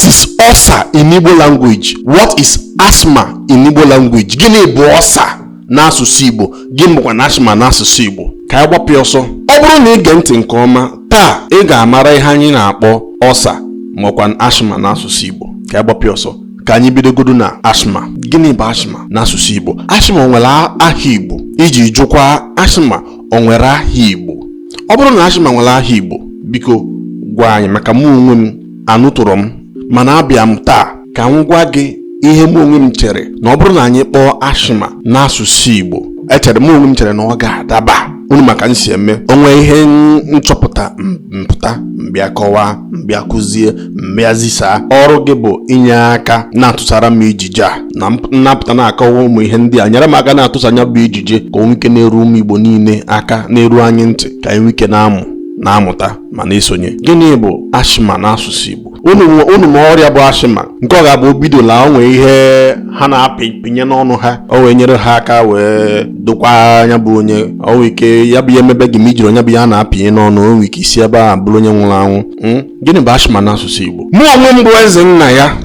What is ulcer in Igbo language? What is asthma in Igbo language? Gịnị bụ ulcer n'asụsụ Igbo? Gịnị bụkwa asthma n'asụsụ Igbo? Ka anyị gbapụ ọsọ. Ọ bụrụ na ị gee ntị nke ọma, taa ị ga-amara ihe anyị na-akpọ ulcer maọkwa asthma n'asụsụ Igbo. Ka anyị gbapụ ọsọ. Ka anyị bidogodu na asthma. Gịnị bụ asthma n'asụsụ Igbo? Asthma nwere aha Igbo. Iji jụkwa asthma o nwere aha Igbo. Ọ bụrụ na asthma nwere aha Igbo, biko gwa anyị, maka mụ onwe m anụtụrụ m, mana abịa m taa ka m gwa gị ihe mụ onwe m chere na ọ bụrụ na anyị kpọọ asthma n'asụsụ Igbo. Echere m onwe m chere na ọ ga-adaba unu maka nsi eme onwe ihe nchọpụta mpụta mbịa kọwaa mbịa kụzie mbịa zisa. Ọrụ gị bụ inye aka na-atụsara m ijije a na nnapụta na-akọwa ụmụ ihe ndị a. Nyere m aka na-atụsa anya bụ ijije ka onwe ike na-eru ụmụ Igbo niile aka, na-eru anyị ntị, ka anyị nwee ike na-amụta ma na-esonye. Gịnị bụ asthma n'asụsụ Igbo? Unu ma ọrịa bụ asthma nke ọ ga-abụ bidola onwe ihe ha na-apịnye n'ọnụ ha, o wee nyere ha aka wee dokwa anya bụ onye o nwee ike ya bụ ya emebe gị ma ijiri onye bụ ya na-apịnye n'ọnụ, o nwee ike isi ebe a bụrụ onye nwụrụ anwụ. Gịnị bụ asthma n'asụsụ Igbo? Mụ onwe m bụ eze nna ya,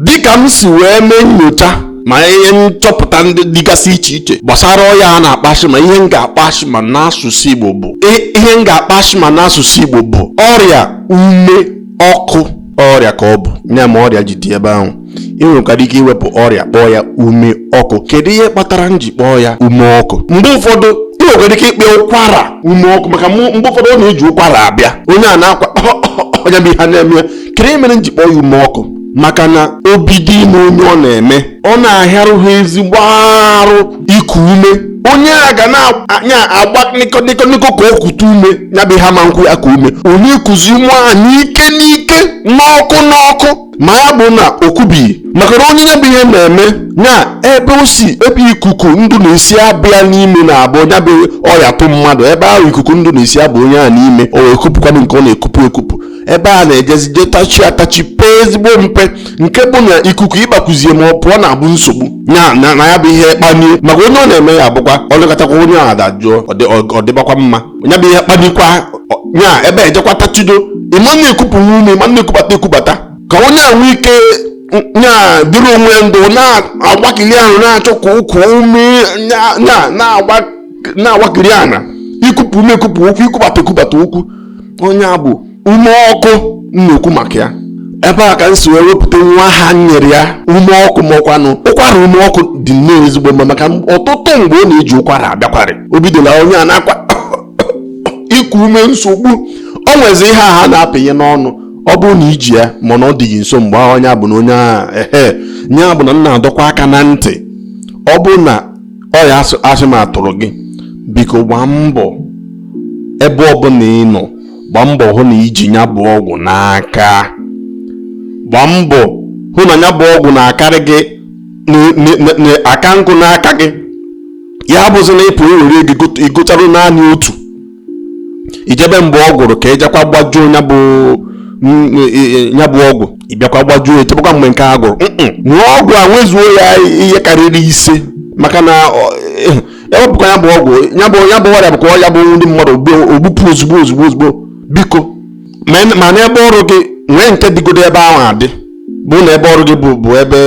dịka m si wee mee nyocha ma ihe nchọpụta ndị dịgasị iche iche gbasara ọya a na-akpọ asthma. Ihe m ga-akpọ asthma n'asụsụ Igbo bụ ọrịa ume ọkụ. Ọrịa ka ọ bụ nya ma ọrịa ji dị ebe ahụ. Ị nwekwara ike iwepụ ọrịa kpọọ ya ume ọkụ. Kedu ihe kpatara m ji kpọọ ya ume ọkụ? Mgbe ụfọdụ ị nwekwara ike ikpe ụkwara ume ọkụ, maka mgbe ụfọdụ ọ na-eji ụkwara abịa, onye a na-akwa onye bụ ihe na-eme ya. Kedu ihe mere m ji kpọọ ya ume ọkụ? Maka na obi dị ime onye ọ na-eme, ọ na-ahịarụ ha ezigbo arụ iku ume. Onye a ga na-agba niko ka o kute ume, ya bụ ha ma nkwu ya ka ume. Onye kuzi ume a n'ike n'ọkụ ma ya bụ na okubighị, maka na onye ya bụ ihe na-eme na ebe ikuku ndụ na-esi abịa n'ime na-abụ ya bụ ọya tụ mmadụ. Ebe ahụ ikuku ndụ na-esi abụ onye a n'ime, o wee kupụkwanụ nke ọ na-ekupụ. Ebe a na-ejezi je atachi pee ezigbo mpe, nke bụ na ikuku ịgbakwuzie ma ọ pụọ na-abụ nsogbu na ya bụ ihe kpanie, maka onye ọ na-eme ya abụkwa ọ lekọtakwa onye a dajụọ ọ dịbakwa mma. Onye bụ ihe kpanikwa nya ebe ejekwa tachido ịma na-ekupụ ume, ịma na-ekubata ka onye a nwee ike nya dịrị onwe ndụ na-agbakiri ahụ, na-achọ ka ụkwụ ume na-agbakiri ana, ikupụ ume ekupụ ụkwụ, ekubata ụkwụ. Onye a bụ ume ọkụ na-ekwu maka ya. Ebe a ka m si wee wepụta nwa ha nyere ya ume ọkụ, maọkwanụ ụkwara. Ume ọkụ dị nnọọ ezigbo mma, maka ọtụtụ mgbe ọ na-eji ụkwara abịakwarị, o bidola onye a na-akwa iku ume nsogbu. O nwezi ihe a ha na-apịnye n'ọnụ, ọ bụrụ na iji ya mana ọ dịghị nso, mgbe onye a bụ na onye a nya bụ na m na-adọkwa aka na ntị. Ọ bụrụ na ọya asthma atụrụ gị, biko gbaa mbọ ebe ọbụla ị nọ, gbaa mbọ hụ na iji ya bụ ọgwụ n'aka. Gbaa mbọ hụ na ya bụ ọgwụ na-akarị gị aka nkụ n'aka gị. Ya bụzi na ịpụ ewere gị igocharụ naanị otu, ijebe mgbe ọ gwụrụ ka ejekwa gbajuo ya bụ ọgwụ, ịbịakwa gbajuo echebekwa mgbe nke a gwụrụ. Nwa ọgwụ a nwezuo ya ihe karịrị 5, maka na ewepụkwa ya bụ ọgwụ. Ya bụ ọrịa bụkwa ya bụ ndị mmadụ ogbupụ ozugbo. Biko ma na ebe ọrụ gị nwee nke dịgodo ebe ahụ adị, bụ na ebe ọrụ gị bụ ebe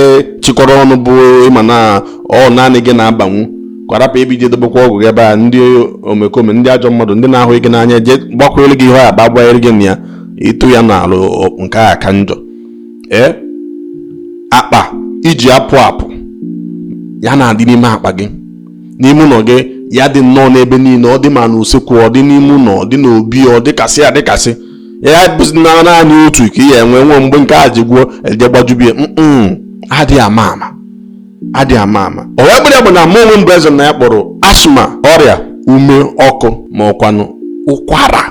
chịkọrọ ọnụ, bụ ịma na ọ naanị gị na-abanwu, kwarapụ ebe ije dobekwa ọgwụ gị ebe a. Ndị omekome, ndị ajọ mmadụ, ndị na-ahụ gị n'anya, je gbakwere gị ihe a gbanyere gị na ya, ịtụ ya n'alụ nke a ka njọ. Akpa iji apụ ya na-adị n'ime akpa gị, n'ime ụlọ gị, ya dị nnọọ n'ebe niile. Ọ dị ma na usekwu, ọ dị n'ime ụlọ, ọ dị n'obi, ọ dịkasị ya bụzi na naanị otu ka ihe enwe mgbe nke a jigwuo eje gbajubie. Adịghị ama ama. O wee bụrụ ya bụ na mụ onwe mbụ eze na ya kpọrọ asthma ọrịa ume ọkụ, ma ọkwanụ ụkwara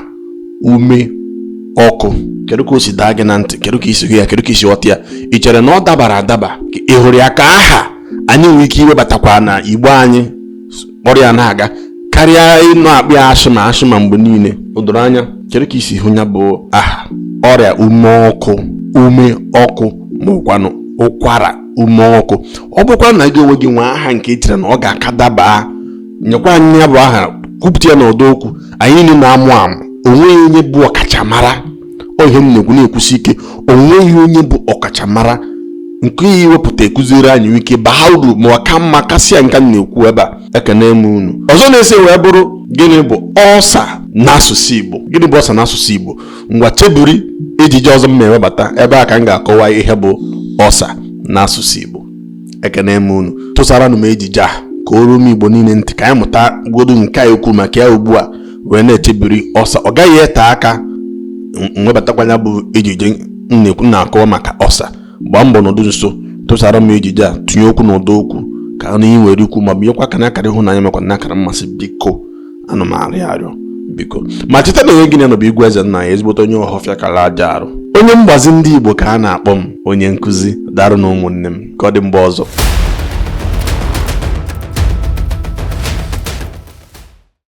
ume ọkụ. Kedu ka o si daa gị na ntị? Kedu ka isi hụ ya? Kedu ka isi ghọta ya? Ị chere na ọ dabara adaba? Ị hụrụ ya ka aha anyị nwere ike iwebatakwa na Igbo anyị ọrịa na-aga karịa ịnọ akpị asthma mgbe niile? O doro anya. Kedu ka isi hụ ya bụ aha ọrịa ume ọkụ ma ọkwanụ ụkwara ume ọkụ? Ọ bụkwa na gị onwe gị nwe aha nke echere na ọ ga-aka daba, nyekwa anyị ya bụ aha, kwupụta ya n'ọdọ okwu. Anyị niile na-amụ onweghị onye bụ ọkachamara ihe m na-ekwu na-ekwusi ike. O nweghị onye bụ ọkachamara nke ihe wepụta ekụziri anyị ike baa uru ma ọka mma kasịa nke m na-ekwu ebe a. Ekene m unu. Ọzọ na-ese wee bụrụ gịnị bụ ọsa n'asụsụ Igbo. Gịnị bụ ọsa n'asụsụ Igbo? Ngwa chebiri ejije ọzọ m na-ewebata ebe a ka m ga-akọwa ihe bụ ọsa n'asụsụ Igbo. Ekene m unu. Tụsaranụ m ejije a ka o ruo m Igbo niile ntị ka anyị mụta godu nke a ekwu maka ya ugbu a wee na-echebiri ọsa. Ọ gaghị ete aka nwebatakwanya bụ ejije m na-akọwa maka ọsa. Gbaa mbọ nọdụ nso tụsara m ejije a, tinye okwu n'ụdọ okwu ka ọ na nwere ikwu ma binyekwa aka n'akara ịhụnanya makwa n'akara mmasị. Biko ana m arịọ biko ma cheta na onye gị na bụ Igwe Eze Nna ya, ezigbote onye ọhọfịa kala aja arụ, onye mgbazi ndị Igbo ka a na-akpọ m onye nkụzi. Darụ na ụmụnne m, ka ọ dị mgbe ọzọ.